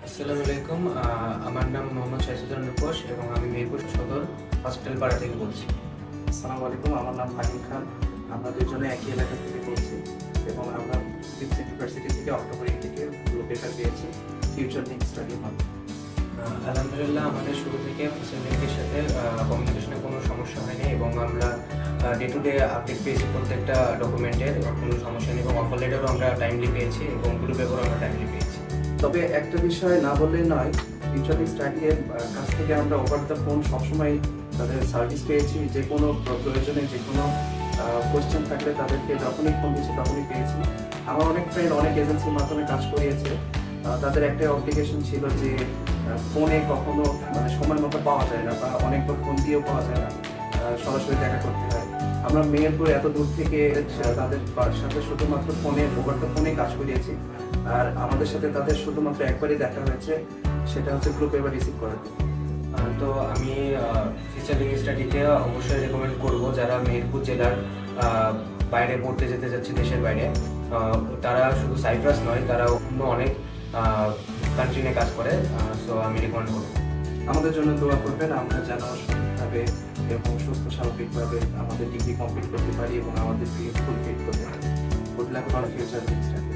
আসসালামু আলাইকুম। আমার নাম মোহাম্মদ শাহিদুজ্জামান রূপস এবং আমি মিরপুর সদর হসপিটাল পাড়া থেকে বলছি। আসসালামু আলাইকুম, আমার নাম ফাহিম খান। আমরা দুজনে একই এলাকা থেকে বলছি এবং আমরা ইউনিভার্সিটি থেকে অক্টোবর থেকে ব্লু পেপার পেয়েছি ফিউচার লিঙ্ক স্টাডি হল। আলহামদুলিল্লাহ, আমাদের শুরু থেকে ফ্যাসিলিটির সাথে কমিউনিকেশনে কোনো সমস্যা হয়নি এবং আমরা ডে টু ডে আপডেট পেয়েছি প্রত্যেকটা ডকুমেন্টের, কোনো সমস্যা নেই এবং অফার লেটারও আমরা টাইমলি পেয়েছি এবং ব্লু পেপারও আমরা টাইমলি পেয়েছি। তবে একটা বিষয় না বললেই নয়, ফিউচার লিঙ্ক স্টাডি এর কাছ থেকে আমরা ওভার দ্য ফোন সবসময় তাদের সার্ভিস পেয়েছি। যে কোনো প্রয়োজনে যে কোনো কোশ্চেন থাকলে তাদেরকে যখনই ফোন দিয়েছি তখনই পেয়েছি। আমার অনেক ফ্রেন্ড অনেক এজেন্সির মাধ্যমে কাজ করিয়েছে। তাদের একটা অব্লিগেশন ছিল যে ফোনে কখনো মানে সময় মতো পাওয়া যায় না বা অনেকবার ফোন দিয়েও পাওয়া যায় না, সরাসরি দেখা করতে হয়। আমরা মেহেরপুর এত দূর থেকে তাদের সাথে শুধুমাত্র ফোনে ওভার দ্য ফোনে কাজ করিয়েছি। আর আমাদের সাথে তাদের শুধুমাত্র একবারই দেখা হয়েছে, সেটা হচ্ছে গ্রুপ পেপার রিসিভ করার জন্য। তো আমি ফিউচার লিঙ্ক স্টাডিকে অবশ্যই রেকমেন্ড করব যারা মেহেরপুর জেলার বাইরে পড়তে যেতে যাচ্ছে, দেশের বাইরে। তারা শুধু সাইপ্রাস নয়, তারা অন্য অনেক কান্ট্রি নিয়ে কাজ করে। সো আমি রেকমেন্ড করবো। আমাদের জন্য দোয়া করবেন, আমরা যেন সঠিকভাবে এবং সুস্থ স্বাভাবিকভাবে আমাদের ডিগ্রি কমপ্লিট করতে পারি এবং আমাদের ফুলফিল করতে পারি। Good luck for future link study.